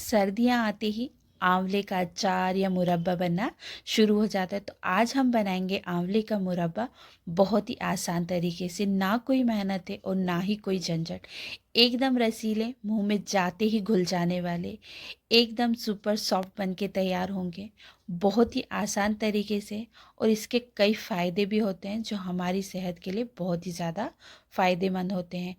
सर्दियाँ आते ही आंवले का अचार या मुरब्बा बनना शुरू हो जाता है। तो आज हम बनाएंगे आंवले का मुरब्बा बहुत ही आसान तरीके से। ना कोई मेहनत है और ना ही कोई झंझट। एकदम रसीले, मुंह में जाते ही घुल जाने वाले, एकदम सुपर सॉफ्ट बन के तैयार होंगे बहुत ही आसान तरीके से। और इसके कई फ़ायदे भी होते हैं जो हमारी सेहत के लिए बहुत ही ज़्यादा फ़ायदेमंद होते हैं।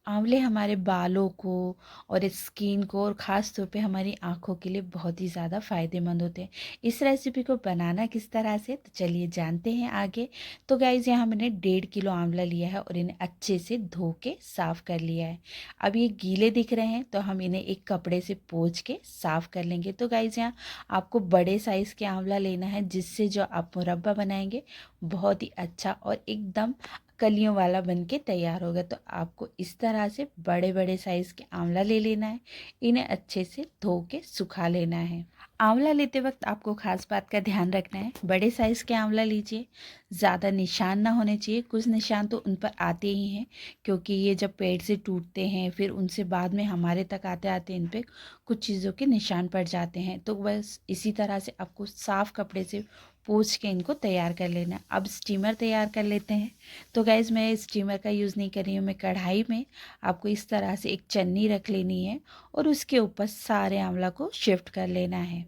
आंवले हमारे बालों को और स्किन को और ख़ास तौर पे हमारी आँखों के लिए बहुत ही ज़्यादा फ़ायदेमंद होते हैं। इस रेसिपी को बनाना किस तरह से, तो चलिए जानते हैं आगे। तो गाइज़ यहाँ मैंने 1.5 किलो आंवला लिया है और इन्हें अच्छे से धो के साफ़ कर लिया है। अब ये गीले दिख रहे हैं तो हम इन्हें एक कपड़े से पोंछ के साफ़ कर लेंगे। तो गाइज़ यहाँ आपको बड़े साइज़ के आंवला लेना है जिससे जो आप मुरब्बा बनाएंगे बहुत ही अच्छा और एकदम कलियों वाला बन के तैयार होगा। तो आपको इस तरह से बड़े बड़े साइज़ के आंवला ले लेना है। इन्हें अच्छे से धो के सुखा लेना है। आंवला लेते वक्त आपको खास बात का ध्यान रखना है। बड़े साइज़ के आंवला लीजिए, ज़्यादा निशान ना होने चाहिए। कुछ निशान तो उन पर आते ही हैं क्योंकि ये जब पेड़ से टूटते हैं फिर उनसे बाद में हमारे तक आते आते इन पे कुछ चीज़ों के निशान पड़ जाते हैं। तो बस इसी तरह से आपको साफ़ कपड़े से पोंछ के इनको तैयार कर लेना है। अब स्टीमर तैयार कर लेते हैं। तो गाइज़ मैं स्टीमर का यूज़ नहीं कर रही हूँ। मैं कढ़ाई में आपको इस तरह से एक चन्नी रख लेनी है और उसके ऊपर सारे आंवला को शिफ्ट कर लेना है।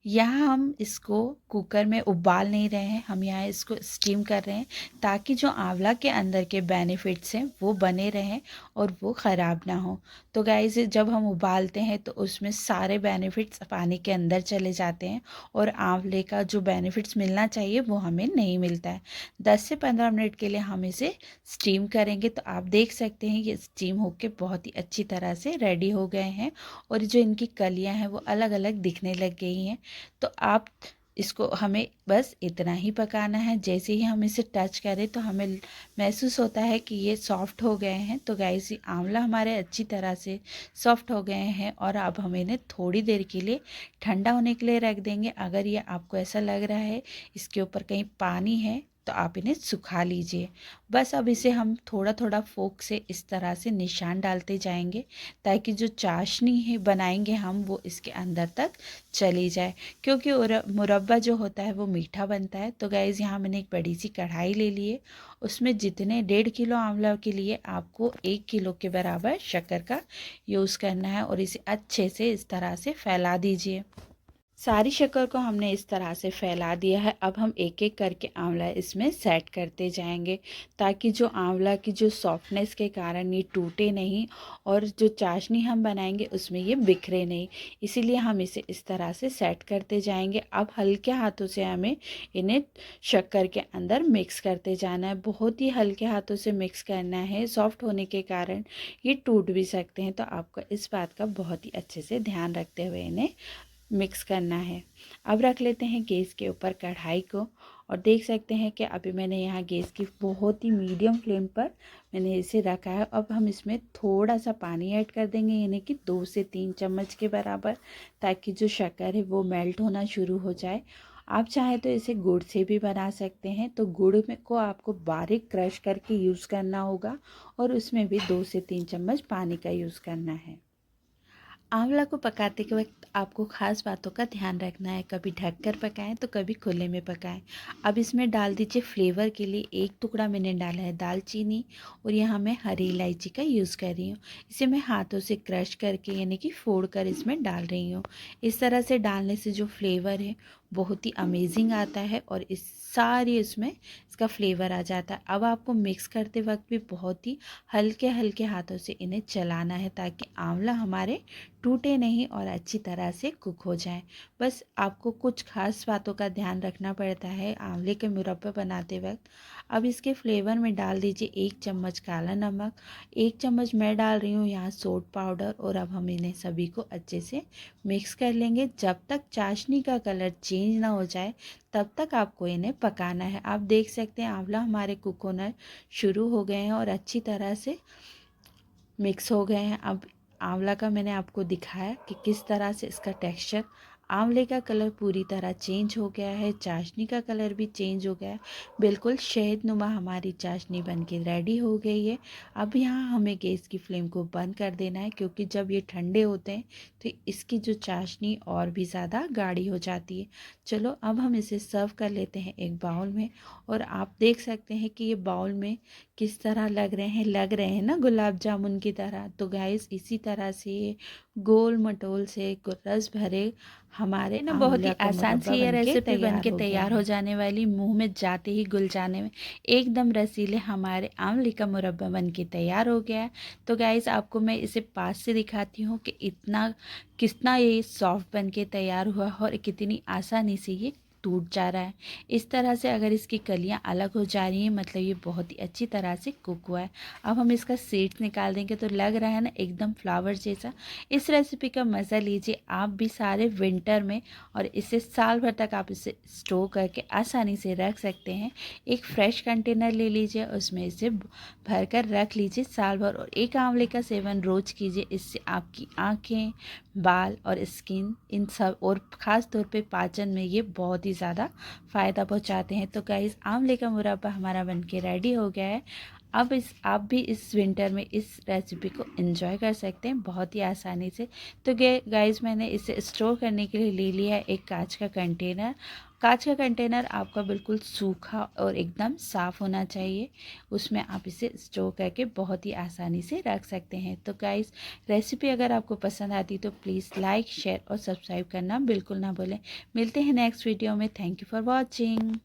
यहाँ हम इसको कुकर में उबाल नहीं रहे हैं, हम यहाँ इसको स्टीम कर रहे हैं ताकि जो आंवला के अंदर के बेनिफिट्स हैं वो बने रहें और वो ख़राब ना हो। तो गाइस जब हम उबालते हैं तो उसमें सारे बेनिफिट्स पानी के अंदर चले जाते हैं और आंवले का जो बेनिफिट्स मिलना चाहिए वो हमें नहीं मिलता है। 10 से 15 मिनट के लिए हम इसे स्टीम करेंगे। तो आप देख सकते हैं ये स्टीम होके बहुत ही अच्छी तरह से रेडी हो गए हैं और जो इनकी कलियाँ हैं वो अलग अलग दिखने लग गई हैं। तो आप इसको हमें बस इतना ही पकाना है। जैसे ही हम इसे टच करें तो हमें महसूस होता है कि ये सॉफ्ट हो गए हैं। तो गाइस ये आंवला हमारे अच्छी तरह से सॉफ्ट हो गए हैं और अब हम इन्हें थोड़ी देर के लिए ठंडा होने के लिए रख देंगे। अगर ये आपको ऐसा लग रहा है इसके ऊपर कहीं पानी है तो आप इन्हें सुखा लीजिए। बस अब इसे हम थोड़ा थोड़ा फोक से इस तरह से निशान डालते जाएंगे ताकि जो चाशनी है बनाएंगे हम वो इसके अंदर तक चली जाए, क्योंकि मुरब्बा जो होता है वो मीठा बनता है। तो गाइज़ यहाँ मैंने एक बड़ी सी कढ़ाई ले ली है। उसमें जितने 1.5 किलो आंवला के लिए आपको 1 किलो के बराबर शक्कर का यूज़ करना है और इसे अच्छे से इस तरह से फैला दीजिए। सारी शक्कर को हमने इस तरह से फैला दिया है। अब हम एक एक करके आंवला इसमें सेट करते जाएंगे ताकि जो आंवला की जो सॉफ्टनेस के कारण ये टूटे नहीं और जो चाशनी हम बनाएंगे उसमें ये बिखरे नहीं। इसीलिए हम इसे इस तरह से सेट करते जाएंगे। अब हल्के हाथों से हमें इन्हें शक्कर के अंदर मिक्स करते जाना है। बहुत ही हल्के हाथों से मिक्स करना है, सॉफ्ट होने के कारण ये टूट भी सकते हैं। तो आपको इस बात का बहुत ही अच्छे से ध्यान रखते हुए इन्हें मिक्स करना है। अब रख लेते हैं गैस के ऊपर कढ़ाई को और देख सकते हैं कि अभी मैंने यहाँ गैस की बहुत ही मीडियम फ्लेम पर मैंने इसे रखा है। अब हम इसमें थोड़ा सा पानी ऐड कर देंगे, यानी कि 2 से 3 चम्मच के बराबर, ताकि जो शक्कर है वो मेल्ट होना शुरू हो जाए। आप चाहे तो इसे गुड़ से भी बना सकते हैं। तो गुड़ में को आपको बारीक क्रश करके यूज़ करना होगा और उसमें भी 2 से 3 चम्मच पानी का यूज़ करना है। आंवला को पकाते के वक्त आपको ख़ास बातों का ध्यान रखना है। कभी ढककर पकाएं तो कभी खुले में पकाएं। अब इसमें डाल दीजिए फ्लेवर के लिए 1 टुकड़ा मैंने डाला है दालचीनी और यहाँ मैं हरी इलायची का यूज़ कर रही हूँ। इसे मैं हाथों से क्रश करके यानी कि फोड़ कर इसमें डाल रही हूँ। इस तरह से डालने से जो फ्लेवर है बहुत ही अमेजिंग आता है और इस सारी इसमें इसका फ्लेवर आ जाता है। अब आपको मिक्स करते वक्त भी बहुत ही हल्के हल्के हाथों से इन्हें चलाना है ताकि आंवला हमारे टूटे नहीं और अच्छी तरह से कुक हो जाए। बस आपको कुछ खास बातों का ध्यान रखना पड़ता है आंवले के मुरब्बे बनाते वक्त। अब इसके फ्लेवर में डाल दीजिए 1 चम्मच काला नमक, 1 चम्मच मैं डाल रही हूँ यहाँ सोट पाउडर और अब हम इन्हें सभी को अच्छे से मिक्स कर लेंगे। जब तक चाशनी का कलर चेंज ना हो जाए तब तक आपको इन्हें पकाना है। आप देख सकते हैं आंवला हमारे कुक होना शुरू हो गए हैं और अच्छी तरह से मिक्स हो गए हैं। अब आंवला का मैंने आपको दिखाया कि किस तरह से इसका टेक्सचर आंवले का कलर पूरी तरह चेंज हो गया है, चाशनी का कलर भी चेंज हो गया है, बिल्कुल शहदनुमा हमारी चाशनी बनके रेडी हो गई है। अब यहाँ हमें गैस की फ्लेम को बंद कर देना है, क्योंकि जब ये ठंडे होते हैं तो इसकी जो चाशनी और भी ज़्यादा गाढ़ी हो जाती है। चलो अब हम इसे सर्व कर लेते हैं एक बाउल में। और आप देख सकते हैं कि ये बाउल में किस तरह लग रहे हैं ना गुलाब जामुन की तरह। तो गाइस इसी तरह से ये गोल मटोल से रस भरे हमारे ना बहुत ही आंवला का आसान मुरब्बा सी ये बनके रेसिपी तैयार बनके हो गया तैयार हो है। जाने वाली, मुंह में जाते ही घुल जाने में एकदम रसीले हमारे आंवले का मुरब्बा बनके तैयार हो गया है। तो गाइस आपको मैं इसे पास से दिखाती हूँ कि इतना कितना ये सॉफ्ट बनके तैयार हुआ और कितनी आसानी से ये टूट जा रहा है। इस तरह से अगर इसकी कलियां अलग हो जा रही हैं मतलब ये बहुत ही अच्छी तरह से कुक हुआ है। अब हम इसका सीड्स निकाल देंगे तो लग रहा है ना एकदम फ्लावर जैसा। इस रेसिपी का मज़ा लीजिए आप भी सारे विंटर में, और इसे साल भर तक आप इसे स्टोर करके आसानी से रख सकते हैं। एक फ्रेश कंटेनर ले लीजिए, उसमें इसे भर कर रख लीजिए साल भर, और एक आंवले का सेवन रोज कीजिए। इससे आपकी आँखें, बाल और स्किन इन सब, और ख़ास तौर पे पाचन में ये बहुत ही ज़्यादा फ़ायदा पहुंचाते हैं। तो गाइस आंवले का मुरब्बा हमारा बनके रेडी हो गया है। अब आप भी इस विंटर में इस रेसिपी को एंजॉय कर सकते हैं बहुत ही आसानी से। तो गाइस मैंने इसे स्टोर करने के लिए ले लिया है एक कांच का कंटेनर। कांच का कंटेनर आपका बिल्कुल सूखा और एकदम साफ़ होना चाहिए, उसमें आप इसे स्टोर करके बहुत ही आसानी से रख सकते हैं। तो गाइस रेसिपी अगर आपको पसंद आती तो प्लीज़ लाइक शेयर और सब्सक्राइब करना बिल्कुल ना भूलें। मिलते हैं नेक्स्ट वीडियो में। Thank you for watching.